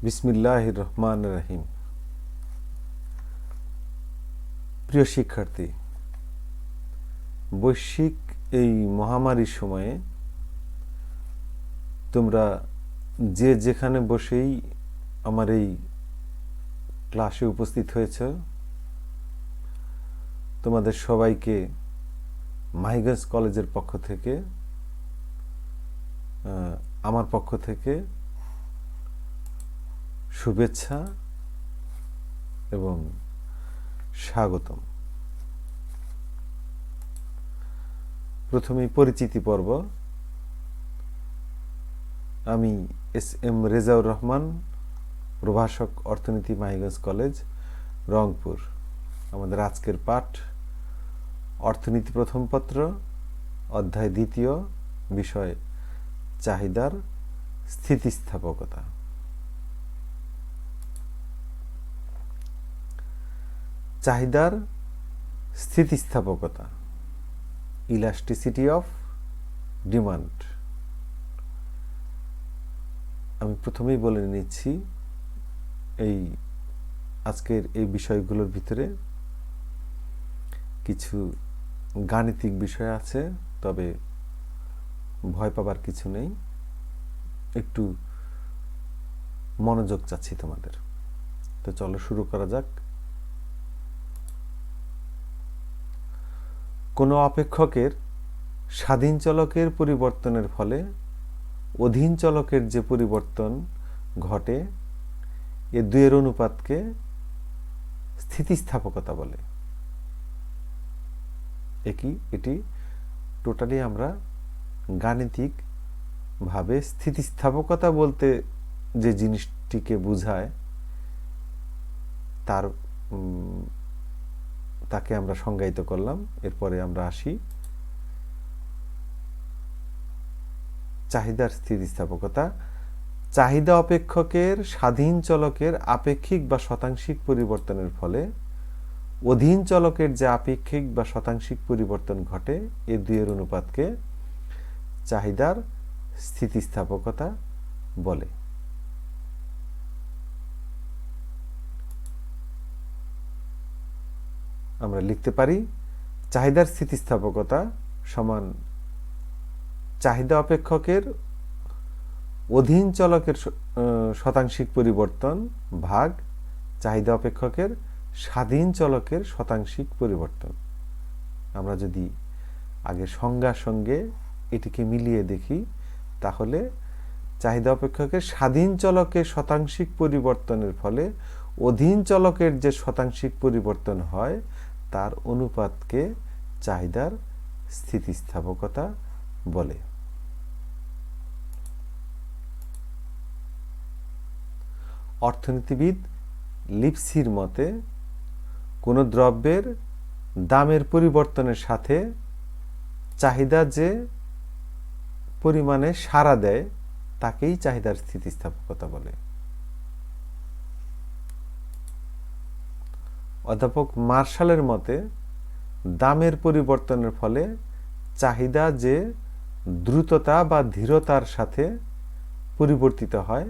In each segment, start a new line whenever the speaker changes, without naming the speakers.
বিসমিল্লাহির রহমানির রহিম। প্রিয় শিক্ষার্থী, বৈশ্বিক এই মহামারীর সময়ে তোমরা যে যেখানে বসেই আমার এই ক্লাসে উপস্থিত হয়েছ, তোমাদের সবাইকে মাহিগঞ্জ কলেজের পক্ষ থেকে আমার পক্ষ থেকে শুভেচ্ছা এবং স্বাগতম। প্রথমেই পরিচিতি পর্ব। আমি এস.এম. রেজাউর রহমান, প্রভাষক, অর্থনীতি, মাহিগঞ্জ কলেজ, রংপুর। আমাদের আজকের পাঠ অর্থনীতি প্রথম পত্র, অধ্যায় দ্বিতীয়, বিষয় চাহিদার স্থিতিস্থাপকতা। চাহিদার স্থিতিস্থাপকতা, ইলাস্টিসিটি অফ ডিমান্ড। আমি প্রথমেই বলে নিচ্ছি, আজকের এই বিষয়গুলোর ভিতরে কিছু গাণিতিক বিষয় আছে, তবে ভয় পাবার কিছু নেই। একটু মনোযোগ চাচ্ছি তোমাদের। তো চলো শুরু করা যাক। কোনো অপেক্ষকের স্বাধীন চলকের পরিবর্তনের ফলে অধীন চলকের যে পরিবর্তন ঘটে, এ দুয়ের অনুপাতকে স্থিতিস্থাপকতা বলে। এটি টোটালি আমরা গাণিতিক ভাবে স্থিতিস্থাপকতা বলতে যে জিনিসটিকে বোঝায় তাকে আমরা সংজ্ঞায়িত করলাম। এরপরে আমরা আসি চাহিদার স্থিতিস্থাপকতা। চাহিদা অপেক্ষকের স্বাধীন চলকের আপেক্ষিক বা শতাংশিক পরিবর্তনের ফলে অধীন চলকের যে আপেক্ষিক বা শতাংশিক পরিবর্তন ঘটে, এ দুয়ের অনুপাতকে চাহিদার স্থিতিস্থাপকতা বলে। আমরা লিখতে পারি চাহিদার স্থিতিস্থাপকতা সমান চাহিদা অপেক্ষকের অধীন চলকের শতাংশিক পরিবর্তন ভাগ চাহিদা অপেক্ষকের স্বাধীন চলকের শতাংশিক পরিবর্তন। আমরা যদি আগে সংজ্ঞার সঙ্গে এটিকে মিলিয়ে দেখি, তাহলে চাহিদা অপেক্ষকের স্বাধীন চলকের শতাংশিক পরিবর্তনের ফলে অধীন চলকের যে শতাংশিক পরিবর্তন হয়, তার অনুপাতকে চাহিদার স্থিতিস্থাপকতা বলে। অর্থনীতিবিদ লিপসির মতে কোনো দ্রব্যের দামের পরিবর্তনের সাথে চাহিদা যে পরিমাণে সাড়া দেয়, তাকেই চাহিদার স্থিতিস্থাপকতা বলে। অধ্যাপক মার্শালের মতে দামের পরিবর্তনের ফলে চাহিদা যে দ্রুততা বা ধীরতার সাথে পরিবর্তিত হয়,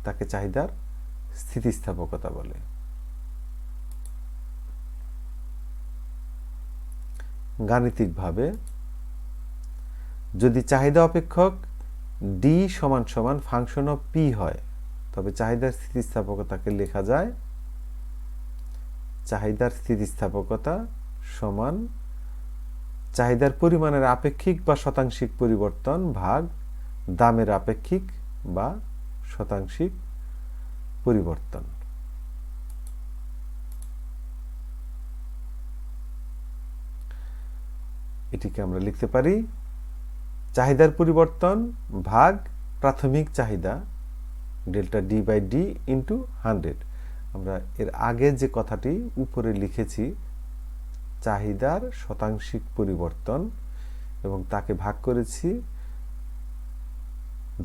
তাকে চাহিদার স্থিতিস্থাপকতা বলে। গাণিতিকভাবে যদি চাহিদা অপেক্ষক ডি সমান সমান ফাংশন অফ পি হয়, তবে চাহিদার স্থিতিস্থাপকতাকে লেখা যায় চাহিদার স্থিতিস্থাপকতা সমান চাহিদার পরিমাণের আপেক্ষিক বা শতাংশিক পরিবর্তন ভাগ দামের আপেক্ষিক বা শতাংশিক পরিবর্তন। এটিকে আমরা লিখতে পারি চাহিদার পরিবর্তন ভাগ প্রাথমিক চাহিদা delta D by D into 100। আমরা এর আগে যে কথাটি উপরে লিখেছি, চাহিদার শতাংশিক পরিবর্তন, এবং তাকে ভাগ করেছি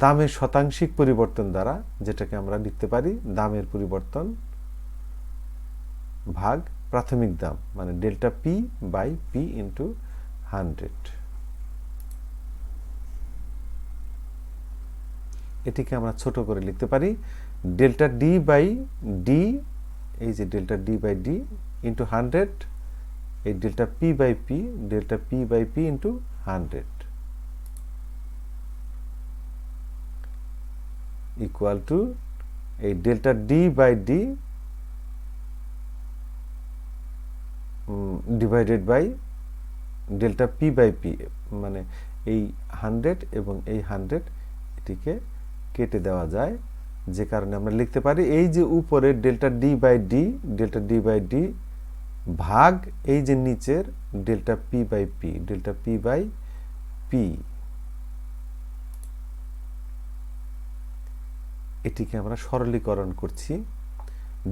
দামের শতাংশিক পরিবর্তন দ্বারা, যেটাকে আমরা লিখতে পারি দামের পরিবর্তন ভাগ প্রাথমিক দাম, মানে delta P by P into 100। এটিকে আমরা ছোট করে লিখতে পারি ডেল্টা ডি বাই ডি, এই যে delta D by D into 100, এই delta P by P into 100 equal to এই delta D by D divided by delta P by P, মানে এই 100 এবং এই 100 এটিকে কেটে দেওয়া যায়, যে কারণে আমরা লিখতে পারি এই যে উপরে ডেল্টা ডি বাই ডি ভাগ এই যে নিচের ডেল্টা পি বাই পি, এটিকে আমরা সরলীকরণ করছি।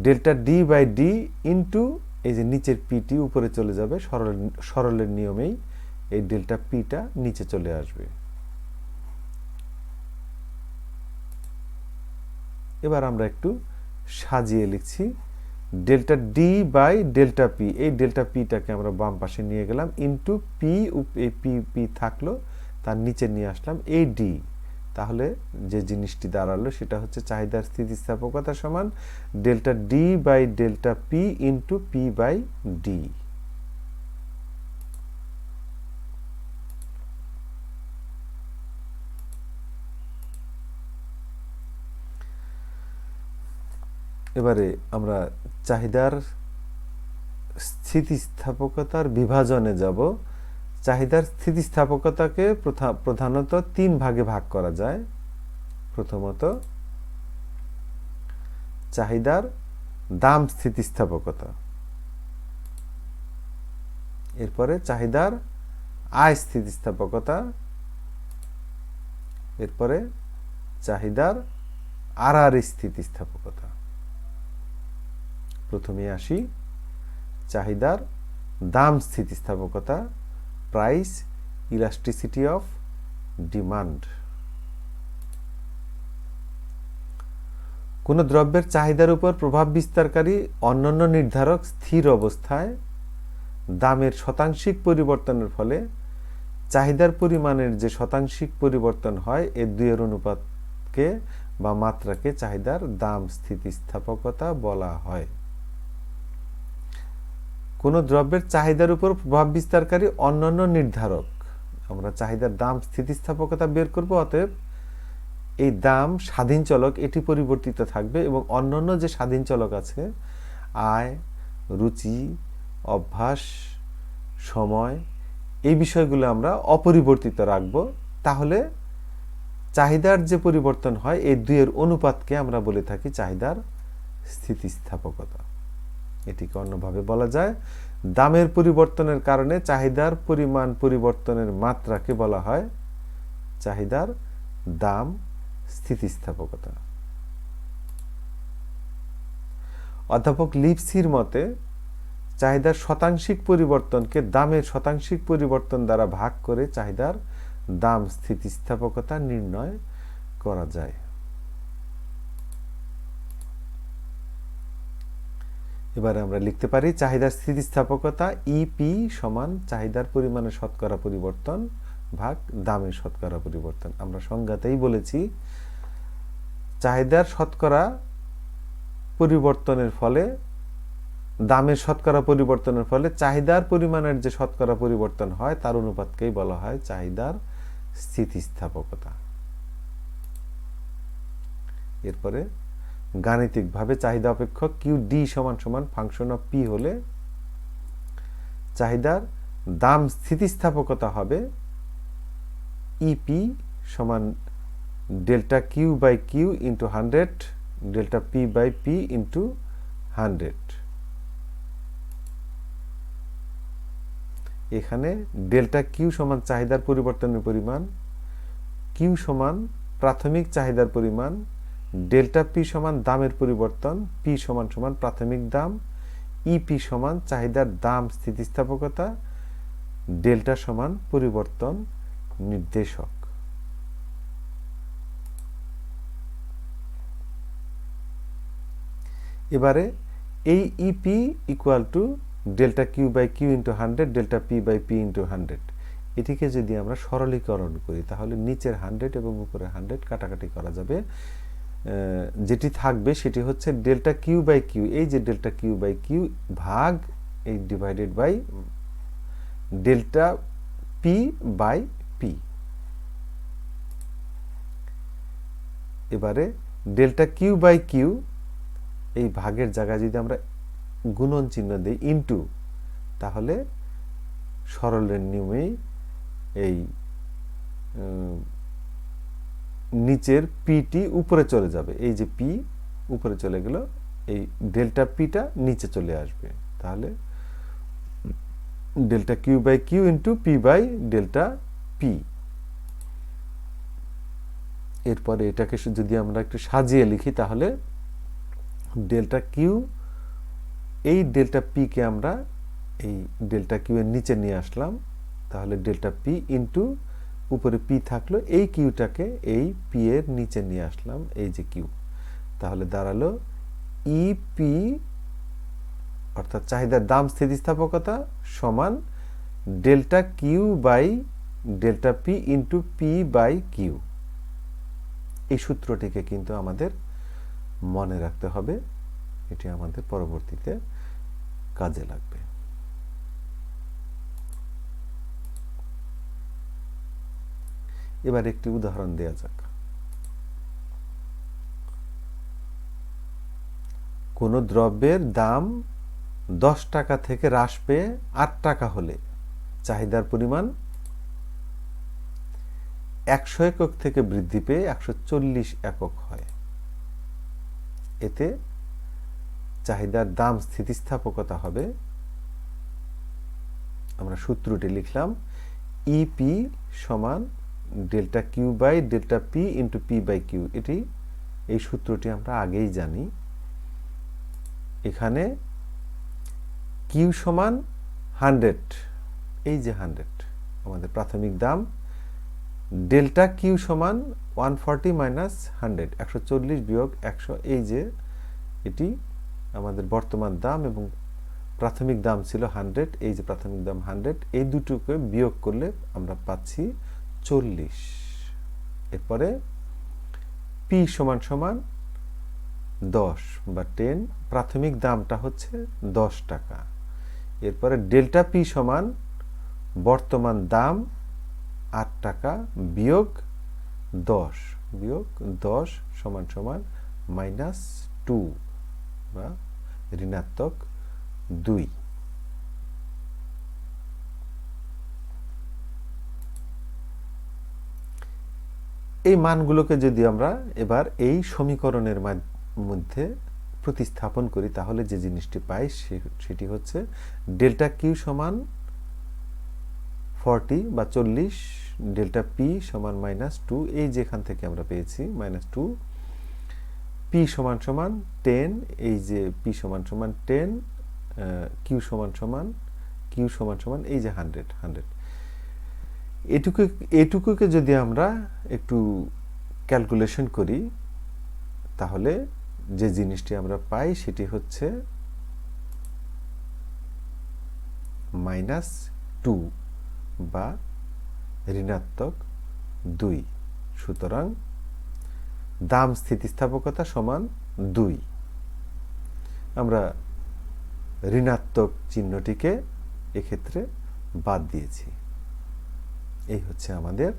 Delta D by D into এই যে নিচের পিটি উপরে চলে যাবে, সরলের নিয়মেই এই ডেল্টা পিটা নিচে চলে আসবে। এবার আমরা একটু সাজিয়ে লিখছি, delta D by delta P, এই ডেল্টা পিটাকে আমরা বাম পাশে নিয়ে গেলাম, ইন্টু পি, এই পি থাকলো, তার নিচে নিয়ে আসলাম এই ডি। তাহলে যে জিনিসটি দাঁড়ালো সেটা হচ্ছে চাহিদার স্থিতিস্থাপকতা সমান delta D by delta P into P by D. এবারে আমরা চাহিদার স্থিতিস্থাপকতার বিভাজনে যাব। চাহিদার স্থিতিস্থাপকতাকে প্রধানত 3 ভাগে ভাগ করা যায়। প্রথমত চাহিদার দাম স্থিতিস্থাপকতা, এরপরে চাহিদার আয় স্থিতিস্থাপকতা, এরপরে চাহিদার আর স্থিতিস্থাপকতা। প্রথমে আসি চাহিদার দাম স্থিতিস্থাপকতা, প্রাইস ইলাস্টিসিটি অফ ডিমান্ড। কোন দ্রব্যের চাহিদার উপর প্রভাব বিস্তারকারী অন্যান্য নির্ধারক স্থির অবস্থায় দামের শতাংশিক পরিবর্তনের ফলে চাহিদার পরিমাণের যে শতাংশিক পরিবর্তন হয়, এর দুইয়ের অনুপাতকে বা মাত্রাকে চাহিদার দাম স্থিতিস্থাপকতা বলা হয়। কোন দ্রব্যের চাহিদার উপর প্রভাব বিস্তারকারী অন্যান্য নির্ধারক, আমরা চাহিদার দাম স্থিতিস্থাপকতা বের করব, অতএব এই দাম স্বাধীন চলক, এটি পরিবর্তিত থাকবে এবং অন্যান্য যে স্বাধীন চলক আছে, আয়, রুচি, অভ্যাস, সময়, এই বিষয়গুলো আমরা অপরিবর্তিত রাখব। তাহলে চাহিদার যে পরিবর্তন হয়, এই দুইয়ের অনুপাতকে আমরা বলে থাকি চাহিদার স্থিতিস্থাপকতা। এটিকে অন্যভাবে বলা যায়, দামের পরিবর্তনের কারণে চাহিদার পরিমাণ পরিবর্তনের মাত্রাকে বলা হয় চাহিদার দাম স্থিতিস্থাপকতা। অধ্যাপক লিপসির মতে চাহিদার শতাংশিক পরিবর্তনকে দামের শতাংশিক পরিবর্তন দ্বারা ভাগ করে চাহিদার দাম স্থিতিস্থাপকতা নির্ণয় করা যায়। এবারে আমরা লিখতে পারি চাহিদার স্থিতিস্থাপকতা ইপি সমান চাহিদার পরিমাণের শতকরা পরিবর্তন ভাগ দামের শতকরা পরিবর্তন। আমরা সংজ্ঞাতেই বলেছি চাহিদার শতকরা পরিবর্তনের ফলে, দামের শতকরা পরিবর্তনের ফলে চাহিদার পরিমাণের যে শতকরা পরিবর্তন হয় তার অনুপাতকেই বলা হয় চাহিদার স্থিতিস্থাপকতা। এরপরে গাণিতিকভাবে চাহিদা অপেক্ষক কিউ ডি সমান সমান ফাংশন অফ পি হলে চাহিদার দাম স্থিতিস্থাপকতা হবে ইপি সমান delta Q by Q into 100 delta P by P into 100। এখানে ডেল্টা কিউ সমান চাহিদার পরিবর্তনের পরিমাণ, কিউ সমান প্রাথমিক চাহিদার পরিমাণ, ডেল্টা পি সমান দামের পরিবর্তন, পি সমান সমান প্রাথমিক দাম, ইপি সমান চাহিদার দাম স্থিতিস্থাপকতা, ডেল্টা সমান পরিবর্তন নির্দেশক। এবারে এই EP equal to delta Q by Q into 100 delta P by P into 100, এটিকে যদি আমরা সরলীকরণ করি তাহলে নিচের 100 এবং উপরের 100 কাটাকাটি করা যাবে। যেটি থাকবে সেটি হচ্ছে ডেল্টা কিউ বাই কিউ, এই যে ডেল্টা কিউ বাই কিউ ভাগ এই divided by delta P by P. এবারে ডেল্টা কিউ বাই কিউ এই ভাগের জায়গায় যদি আমরা গুণন চিহ্ন দিই ইনটু, তাহলে সরলের নিয়মেই এই নিচের পিটি উপরে চলে যাবে, এই যে পি উপরে চলে গেল, এই ডেল্টা পিটা নিচে চলে আসবে, তাহলে delta Q by Q into P by delta P. এরপরে এটাকে যদি আমরা একটু সাজিয়ে লিখি, তাহলে ডেল্টা কিউ, এই ডেল্টা পি কে আমরা এই ডেল্টা কিউ এর নিচে নিয়ে আসলাম, তাহলে ডেল্টা পি ইন্টু উপরে পি থাকলো, এই কিউটাকে এই পি এর নিচে নিয়ে আসলাম, এই যে কিউ, তাহলে দাঁড়ালো ইপি অর্থাৎ চাহিদার দাম স্থিতিস্থাপকতা সমান delta Q by delta P into P by Q. এই সূত্রটিকে কিন্তু আমাদের মনে রাখতে হবে, এটি আমাদের পরবর্তীতে কাজে লাগবে। এবার একটি উদাহরণ দেওয়া যাক। কোন দ্রব্যের দাম 10 টাকা থেকে হ্রাস পেয়ে 8 টাকা হলে চাহিদার পরিমাণ 100 একক থেকে বৃদ্ধি পেয়ে 140 একক হয়। এতে চাহিদার দাম স্থিতিস্থাপকতা হবে, আমরা সূত্রটি লিখলাম ইপি সমান delta Q by delta P into P by Q. এই সূত্রটি আমরা আগেই জানি। এখানে কিউ সমান 100, এই যে 100 আমাদের প্রাথমিক দাম, ডেল্টা কিউ সমান 140 মাইনাস 100, 140 বিয়োগ 100, এই যে এটি আমাদের বর্তমান দাম এবং প্রাথমিক দাম ছিল 100, এই যে প্রাথমিক দাম 100, এই দুটোকে বিয়োগ করলে আমরা পাচ্ছি 40। এরপরে পি সমান সমান 10 বা 10, প্রাথমিক দামটা হচ্ছে 10 টাকা। এরপরে ডেল্টা পি সমান বর্তমান দাম 8 টাকা বিয়োগ 10 সমান সমান -2 বা ঋণাত্মক 2। এই মানগুলোকে যদি আমরা এবার এই সমীকরণের মধ্যে প্রতিস্থাপন করি, তাহলে যে জিনিসটি পাই সেটি হচ্ছে ডেল্টা কিউ সমান 40 বা 40, ডেল্টা পি সমান -2, এই যেখান থেকে আমরা পেয়েছি -2, পি সমান সমান 10, এই যে পি সমান সমান 10, কিউ সমান সমান এই যে 100। এটুকুকে যদি আমরা একটু ক্যালকুলেশন করি, তাহলে যে জিনিসটি আমরা পাই সেটি হচ্ছে -2 বা ঋণাত্মক 2। সুতরাং দাম স্থিতিস্থাপকতা সমান 2। আমরা ঋণাত্মক চিহ্নটিকে এক্ষেত্রে বাদ দিয়েছি। এই হচ্ছে আমাদের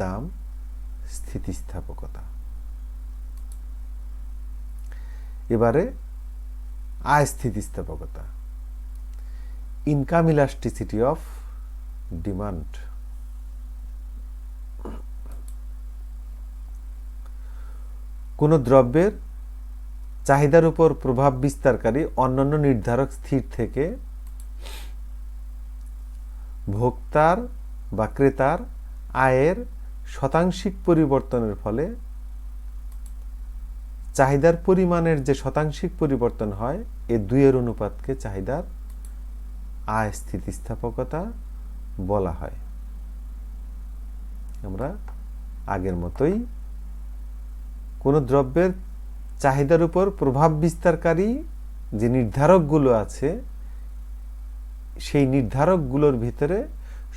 দাম স্থিতিস্থাপকতা। এবারে আয় স্থিতিস্থাপকতা, ইনকাম ইলাস্টিসিটি অফ ডিমান্ড। কোন দ্রব্যের চাহিদার উপর প্রভাব বিস্তারকারী অন্যান্য নির্ধারক স্থির থেকে ভোক্তার বা ক্রেতার আয়ের শতাংশিক পরিবর্তনের ফলে চাহিদার পরিমাণের যে শতাংশিক পরিবর্তন হয়, এই দুইয়ের অনুপাতকে চাহিদার আয় স্থিতিস্থাপকতা বলা হয়। আমরা আগের মতোই কোন দ্রব্যের চাহিদার উপর প্রভাব বিস্তারকারী যে নির্ধারকগুলো আছে, সেই নির্ধারকগুলোর ভিতরে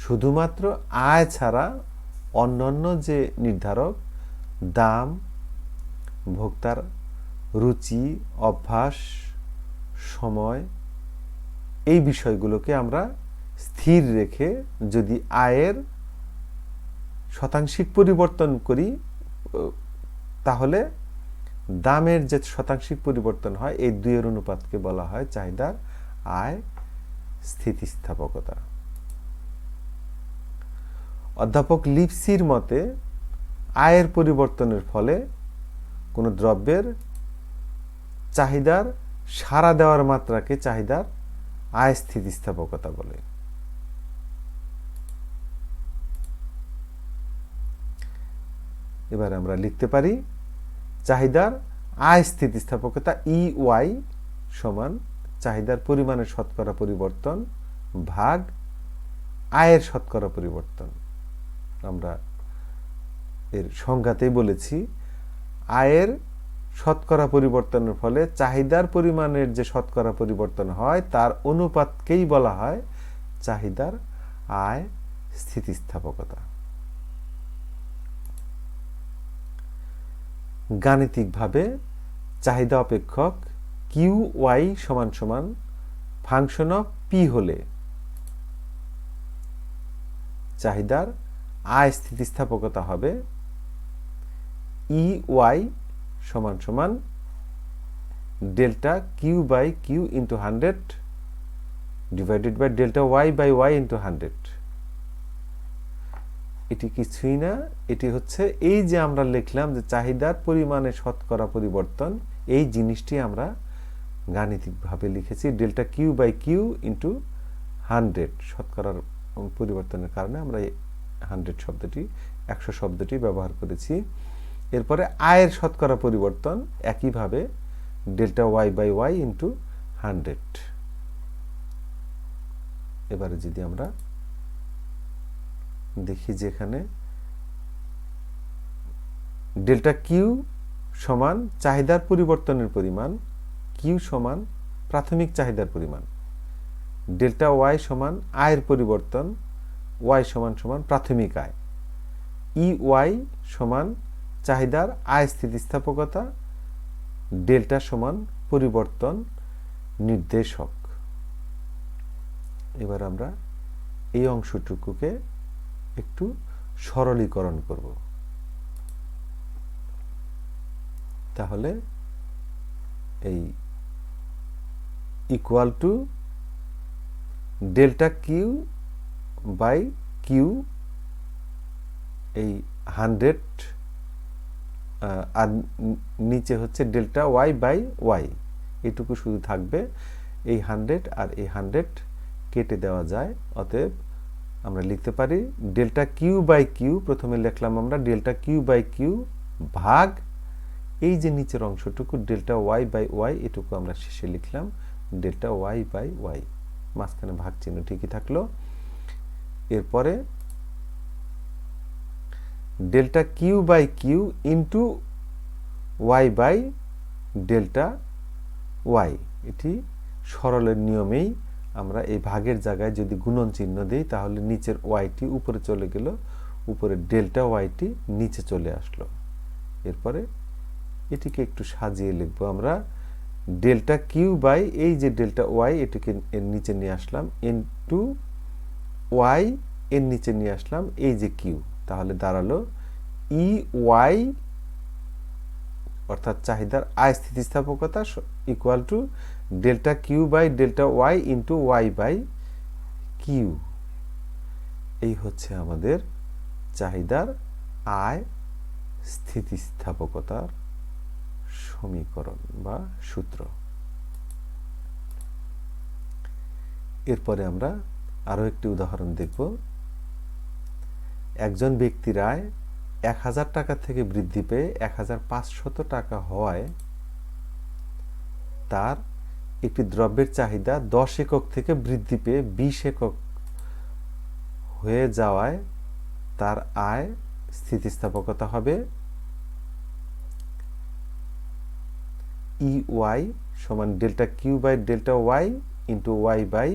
শুধুমাত্র আয় ছাড়া অন্যান্য যে নির্ধারক, দাম, ভোক্তার রুচি, অভ্যাস, সময়, এই বিষয়গুলোকে আমরা স্থির রেখে যদি আয়ের শতাংশিক পরিবর্তন করি, তাহলে দামের যে শতাংশিক পরিবর্তন হয় এই দুইয়ের অনুপাতকে বলা হয় চাহিদার আয় স্থিতিস্থাপকতা। অধ্যাপক লিপসির মতে আয়ের পরিবর্তনের ফলে কোনো দ্রব্যের চাহিদার সাড়া দেওয়ার মাত্রাকে চাহিদার আয় স্থিতিস্থাপকতা বলে। এবার আমরা লিখতে পারি চাহিদার আয় স্থিতিস্থাপকতা EY সমান চাহিদার পরিমাণের শতকরা পরিবর্তন ভাগ আয়ের শতকরা পরিবর্তন। আমরা এর সংজ্ঞাতেই বলেছি, আয়ের শতকরা পরিবর্তনের ফলে চাহিদার পরিমাণের যে শতকরা পরিবর্তন হয় তার অনুপাতকেই বলা হয় চাহিদার আয় স্থিতিস্থাপকতা। গাণিতিকভাবে চাহিদা অপেক্ষক QY সমান সমান ফাংশন অফ P হলে চাহিদার আয় স্থিতিস্থাপকতা হবে EY সমান সমান delta Q by Q into 100 divided by delta Y by Y into 100। এটি কিছুই না, এটি হচ্ছে এই যে আমরা লিখলাম যে চাহিদার পরিমাণে শতকরা পরিবর্তন, এই জিনিসটি আমরা গাণিতিকভাবে লিখেছি delta Q by Q into 100। শতকরার পরিবর্তনের কারণে আমরা 100 শব্দটি 100 শব্দটি ব্যবহার করেছি। এরপরে আয়ের শতকরা পরিবর্তন একইভাবে delta Y by Y into 100। এবারে যদি আমরা দেখি যেখানে ডেল্টা কিউ সমান চাহিদার পরিবর্তনের পরিমাণ, কিউ সমান প্রাথমিক চাহিদার পরিমাণ, ডেল্টা ওয়াই সমান আয়ের পরিবর্তন, ওয়াই সমান সমান প্রাথমিক আয়, EY সমান চাহিদার আয় স্থিতিস্থাপকতা, ডেল্টা সমান পরিবর্তন নির্দেশক। এবার আমরা এই অংশটুকুকে একটু সরলীকরণ করব। তাহলে এই equal to delta Q by Q, এই 100 আর নিচে হচ্ছে ডেল্টা ওয়াই বাই ওয়াই, এটুকু শুধু থাকবে। এই 100 আর এই 100 কেটে দেওয়া যায়, অতএব আমরা লিখতে পারি ডেল্টা কিউ বাই কিউ, প্রথমে লিখলাম আমরা ডেল্টা কিউ বাই কিউ ভাগ এই যে নিচের অংশটুকু ডেল্টা ওয়াই বাই ওয়াই, এটুকু আমরা শেষে লিখলাম ডেল্টা ওয়াই বাই ওয়াই, মাঝখানে ভাগ চিহ্ন ঠিকই থাকলো। এরপরে delta Q by Q into Y by delta Y, এটি সরলের নিয়মেই আমরা এই ভাগের জায়গায় যদি গুণন চিহ্ন দিই তাহলে নিচের ওয়াইটি উপরে চলে গেল, উপরে ডেল্টা ওয়াইটি নিচে চলে আসলো। এরপরে এটিকে একটু সাজিয়ে লিখবো আমরা ডেল্টা কিউ বাই এই যে ডেল্টা ওয়াই, এটিকে এর নিচে নিয়ে আসলাম, ইনটু ওয়াই এর নিচে নিয়ে আসলাম এই যে কিউ, তাহলে দাঁড়ালো EY অর্থাৎ চাহিদার আয় স্থিতিস্থাপকতা equal to delta Q by delta Y into Y by Q. এই হচ্ছে আমাদের চাহিদার আয় স্থিতিস্থাপকতার সমীকরণ বা সূত্র। এরপরে আমরা আরো একটি উদাহরণ দেখব। একজন ব্যক্তির আয় 1000 টাকা থেকে বৃদ্ধি পেয়ে 1500 টাকা হওয়ায় তার একটি দ্রব্যের চাহিদা 10 একক থেকে বৃদ্ধি পেয়ে 20 একক হয়ে যাওয়ায় তার আয় স্থিতিস্থাপকতা হবে EY সমান delta Q by delta Y into Y by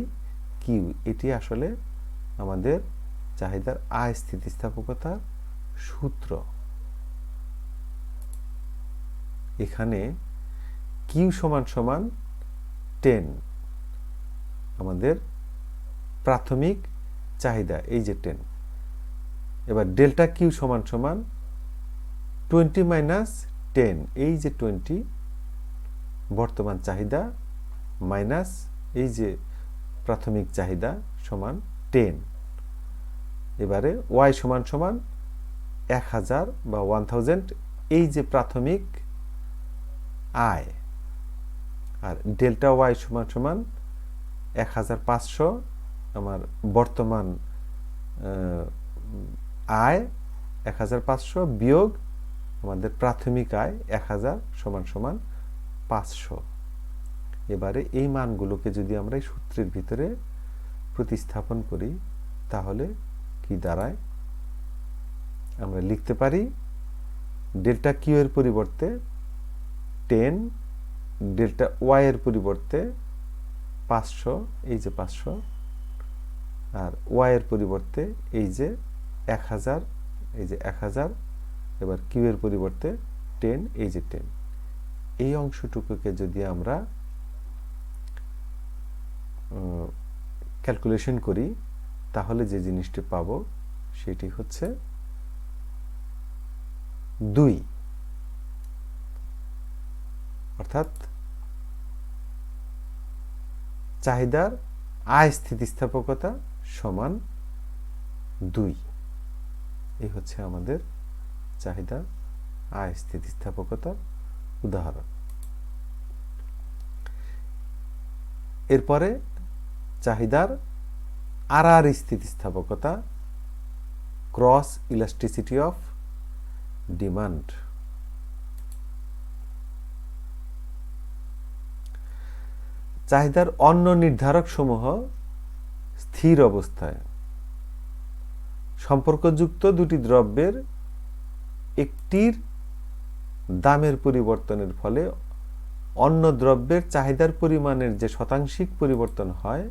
Q. এটি আসলে আমাদের চাহিদার আয় স্থিতিস্থাপকতার সূত্র। এখানে কিউ সমান সমান 10 আমাদের প্রাথমিক চাহিদা, এই যে 10। এবার ডেল্টা কিউ সমান সমান 20 মাইনাস 10, এই যে 20 বর্তমান চাহিদা মাইনাস এই যে প্রাথমিক চাহিদা সমান 10। এবারে ওয়াই সমান সমান 1000 বা 1000, এই যে প্রাথমিক আয়, আর ডেল্টা ওয়াই সমান সমান 1500 আমার বর্তমান আয় 1500 বিয়োগ আমাদের প্রাথমিক আয় 1000 সমান সমান 500। এবারে এই মানগুলোকে যদি আমরা এই সূত্রের ভিতরে প্রতিস্থাপন করি তাহলে কি দাঁড়ায়? আমরা লিখতে পারি ডেল্টা কিউ এর পরিবর্তে 10, ডেল্টা ওয়াই এর পরিবর্তে 500, এই যে 500, আর ওয়াই এর পরিবর্তে এই যে 1000, এই যে 1000, এবার কিউ এর পরিবর্তে 10, এই যে 10। এই অংশটুকুকে যদি আমরা ক্যালকুলেশন করি তাহলে যে জিনিসটি পাবো সেটি হচ্ছে 2, অর্থাৎ চাহিদার আয় স্থিতিস্থাপকতা সমান 2। এই হচ্ছে আমাদের চাহিদা আয় স্থিতিস্থাপকতার উদাহরণ। এরপরে চাহিদার আর স্থিতিস্থাপকতা, ক্রস ইলাস্টিসিটি অফ ডিমান্ড। চাহিদার অন্য নির্ধারক সমূহ স্থির অবস্থায় সম্পর্কযুক্ত দুটি দ্রব্যের একটির দামের পরিবর্তনের ফলে অন্য দ্রব্যের চাহিদার পরিমাণের যে শতাংশিক পরিবর্তন হয়,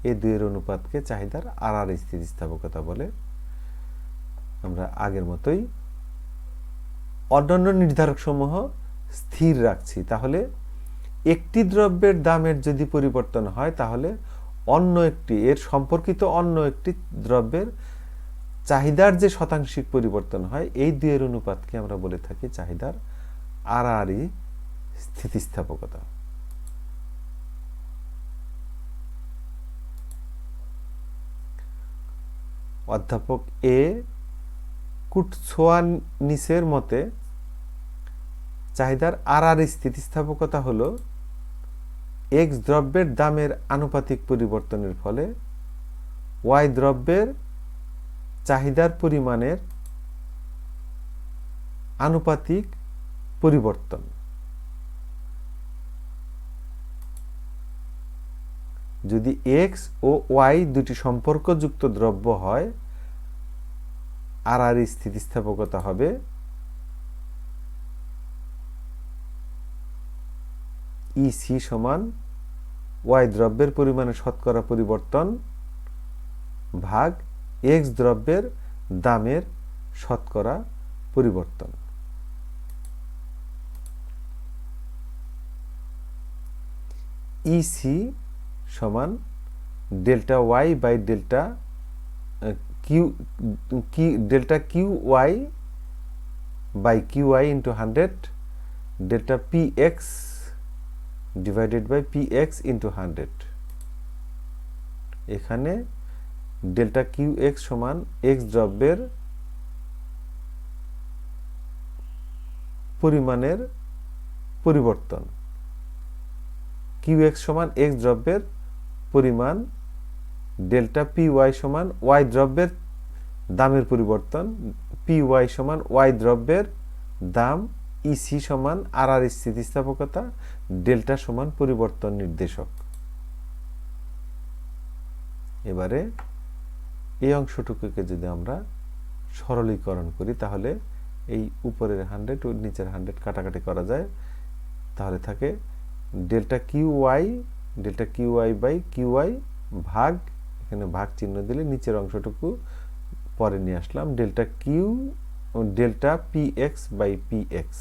এই দুইয়ের অনুপাতকে চাহিদার আর স্থিতিস্থাপকতা বলে। আমরা আগের মতোই অন্যান্য নির্ধারক সমূহ স্থির রাখছি। তাহলে একটি দ্রব্যের দামের যদি পরিবর্তন হয় তাহলে অন্য একটি, এর সম্পর্কিত অন্য একটি দ্রব্যের চাহিদার যে শতাংশিক পরিবর্তন হয়, এই দুইয়ের অনুপাতকে আমরা বলে থাকি চাহিদার আর স্থিতিস্থাপকতা। অধ্যাপক এ কুটসোয়ানিসের মতে চাহিদার আর স্থিতিস্থাপকতা হলো এক্স দ্রব্যের দামের আনুপাতিক পরিবর্তনের ফলে ওয়াই দ্রব্যের চাহিদার পরিমাণের আনুপাতিক পরিবর্তন। যদি এক্স ও ওয়াই দুটি সম্পর্কযুক্ত দ্রব্য হয়, আর স্থিতিস্থাপকতা হবে ইসি সমান ওয়াই দ্রব্যের পরিমাণে শতকরা পরিবর্তন ভাগ এক্স দ্রব্যের দামের শতকরা পরিবর্তন। ইসি সমান delta Y by delta Q, delta Q Y by Q Y into 100, delta P X divided by P X into 100। এখানে ডেল্টা কিউ এক্স সমান এক্স দ্রব্যের পরিমাণের পরিবর্তন, কিউ এক্স সমান এক্স দ্রব্যের পরিমাণ, ডেল্টা পি ওয়াই সমান ওয়াই দ্রব্যের দামের পরিবর্তন, পি ওয়াই সমান ওয়াই দ্রব্যের দাম, ইসি সমান আর স্থিতিস্থাপকতা, ডেল্টা সমান পরিবর্তন নির্দেশক। এবারে এই অংশটুকুকে যদি আমরা সরলীকরণ করি তাহলে এই উপরের 100 ও নিচের 100 কাটাকাটি করা যায়। তাহলে থাকে delta Q Y by Q Y ভাগ, এখানে ভাগ চিহ্ন দিলে নিচের অংশটুকু পরে নিয়ে আসলাম, delta P X by P X.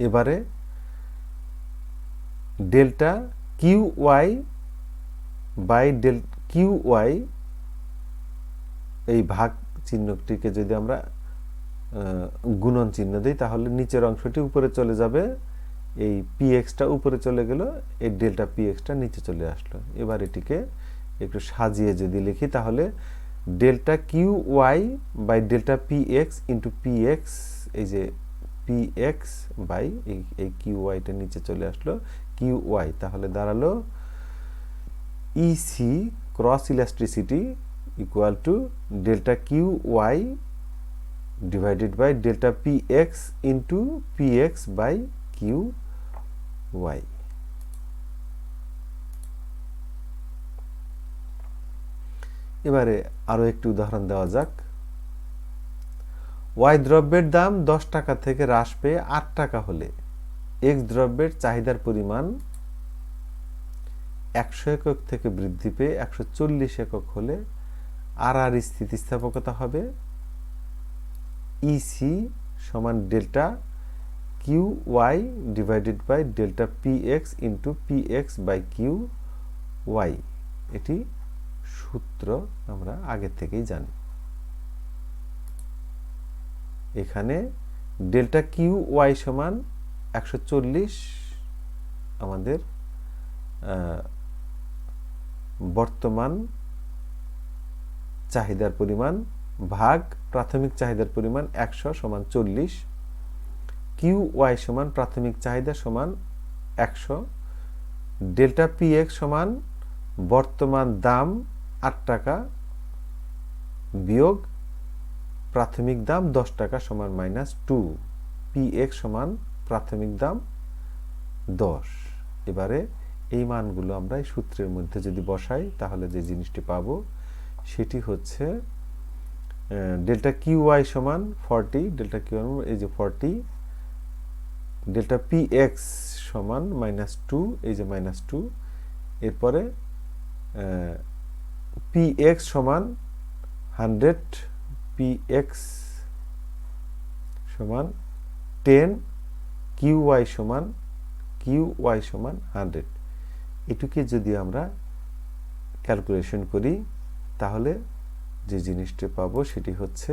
এবারে delta Q Y by Q Y এই ভাগ চিহ্নটিকে যদি আমরা গুণন চিহ্ন দিই তাহলে নিচের অংশটি উপরে চলে যাবে, এই পি এক্সটা উপরে চলে গেল, এই ডেল্টা পি এক্সটা নিচে চলে আসলো। এবার এটিকে একটু সাজিয়ে যদি লিখি তাহলে delta Q Y by delta P X into P X, এই যে পি এক্স বাই এই কিউ ওয়াইটা নিচে চলে আসলো কিউ ওয়াই, তাহলে দাঁড়ালো EC cross elasticity equal to delta Q Y divided by delta P X into P X by Q Y. এবারে আরো একটি উদাহরণ দেওয়া যাক। ওয়াই দ্রব্যের দাম 10 টাকা থেকে হ্রাস পেয়ে 8 টাকা হলে এক্স দ্রব্যের চাহিদার পরিমাণ 100 একক থেকে বৃদ্ধি পেয়ে 140 একক হলে আর আর স্থিতিস্থাপকতা হবে ইসি সমান delta Q Y divided by delta P X into P X by Q Y. এটি সূত্র আমরা আগে থেকেই জানি। এখানে ডেল্টা কিউ ওয়াই সমান 140 আমাদের বর্তমান চাহিদার পরিমাণ ভাগ প্রাথমিক চাহিদার পরিমাণ 100 সমান 40, কিউ ওয়াই সমান প্রাথমিক চাহিদা সমান 100, ডেল্টা পি এক্স সমান বর্তমান দাম 8 টাকা বিয়োগ প্রাথমিক দাম 10 টাকা সমান -2, পি এক্স সমান প্রাথমিক দাম 10। এবারে এই মানগুলো আমরা এই সূত্রের মধ্যে যদি বসাই তাহলে যে জিনিসটি পাবো সেটি হচ্ছে ডেল্টা কিউ ওয়াই সমান 40, ডেল্টা কিউ এই যে 40, ডেল্টা পি এক্স সমান -2, এই যে -2, এরপরে পি এক্স সমান 100, পি এক্স সমান 10, কিউ ওয়াই সমান 100। এটুকে যদি আমরা ক্যালকুলেশন করি তাহলে যে জিনিসটি পাবো সেটি হচ্ছে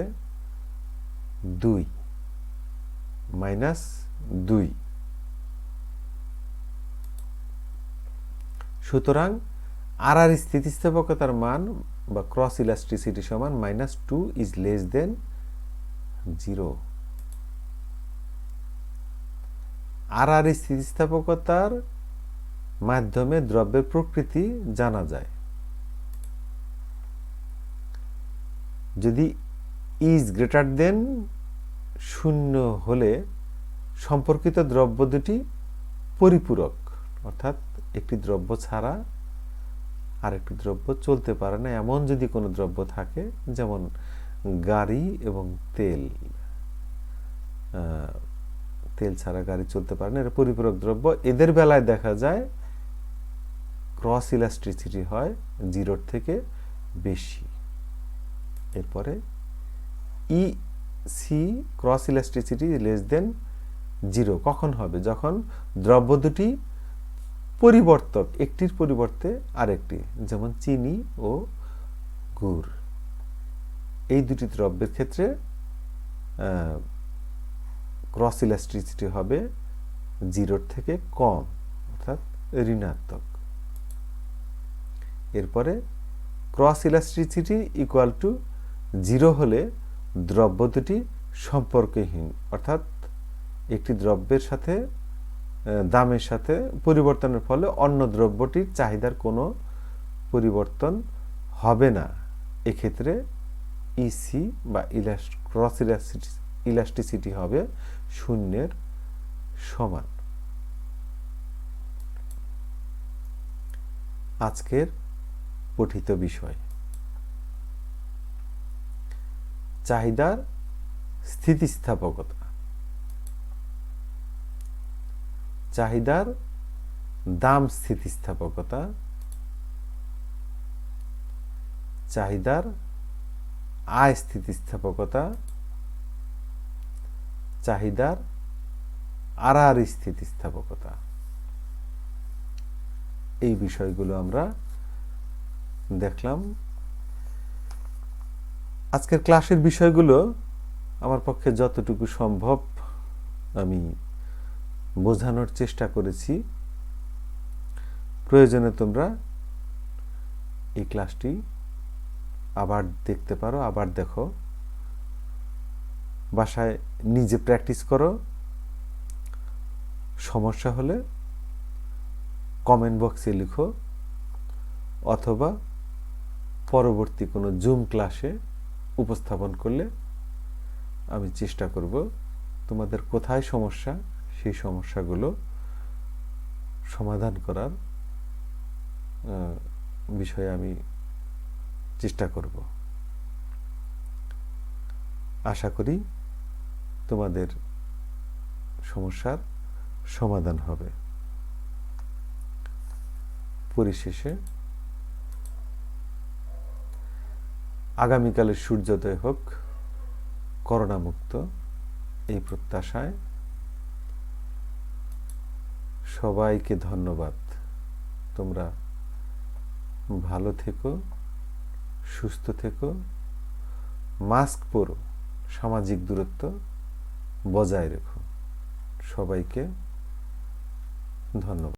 2 -2। সুতরাং আর আর স্থিতিস্থাপকতার মান বা ক্রস ইলাস্ট্রিসিটি সমান -2 ইজ লেস দেন 0। আর আর স্থিতিস্থাপকতার মাধ্যমে দ্রব্যের প্রকৃতি জানা যায়। যদি ইজ গ্রেটার দেন 0 হলে সম্পর্কিত দ্রব্য দুটি পরিপূরক, অর্থাৎ একটি দ্রব্য ছাড়া আরেকটি দ্রব্য চলতে পারে না এমন যদি কোনো দ্রব্য থাকে, যেমন গাড়ি এবং তেল, তেল ছাড়া গাড়ি চলতে পারে না, এটা পরিপূরক দ্রব্য। এদের বেলায় দেখা যায় ক্রস ইলাস্ট্রিসিটি হয় 0 থেকে বেশি। এরপরে E C cross elasticity less than 0 কখন হবে? যখন দ্রব্য দুটি পরিবর্তক, একটির পরিবর্তে আরেকটি, যেমন চিনি ও গুড়, এই দুটি দ্রব্যের ক্ষেত্রে ক্রস ইলাস্ট্রিসিটি হবে 0 থেকে কম, অর্থাৎ ঋণাত্মক। এরপরে ক্রস ইলাস্ট্রিসিটি ইকুয়াল টু 0 হলে দ্রব্য দুটি সম্পর্কহীন, অর্থাৎ একটি দ্রব্যের সাথে দামের সাথে পরিবর্তনের ফলে অন্য দ্রব্যটির চাহিদার কোনো পরিবর্তন হবে না। এক্ষেত্রে ইসি বা ক্রস ইলাস্টিসিটি হবে 0-এর সমান। আজকের পঠিত বিষয় চাহিদার স্থিতিস্থাপকতা। চাহিদার দাম স্থিতিস্থাপকতা, চাহিদার আয় স্থিতিস্থাপকতা, চাহিদার আর স্থিতিস্থাপকতা, এই বিষয়গুলো আমরা দেখলাম। আজকের ক্লাসের বিষয়গুলো আমার পক্ষে যতটুকু সম্ভব আমি বোঝানোর চেষ্টা করেছি। প্রয়োজনে তোমরা এই ক্লাসটি আবার দেখতে পারো, আবার দেখো, বাসায় নিজে প্র্যাকটিস করো। সমস্যা হলে কমেন্ট বক্সে লিখো, অথবা পরবর্তী কোনো জুম ক্লাসে উপস্থাপন করলে আমি চেষ্টা করব তোমাদের কোথায় সমস্যা সেই সমস্যাগুলো সমাধান করার বিষয়ে আমি চেষ্টা করব। আশা করি তোমাদের সমস্যার সমাধান হবে। পরিশেষে আগামীকালের সূর্যোদয় হোক করোনা মুক্ত, এই প্রত্যাশায় সবাইকে ধন্যবাদ। তোমরা ভালো থেকো, সুস্থ থেকো, মাস্ক পরো, সামাজিক দূরত্ব বজায় রেখো। সবাইকে ধন্যবাদ।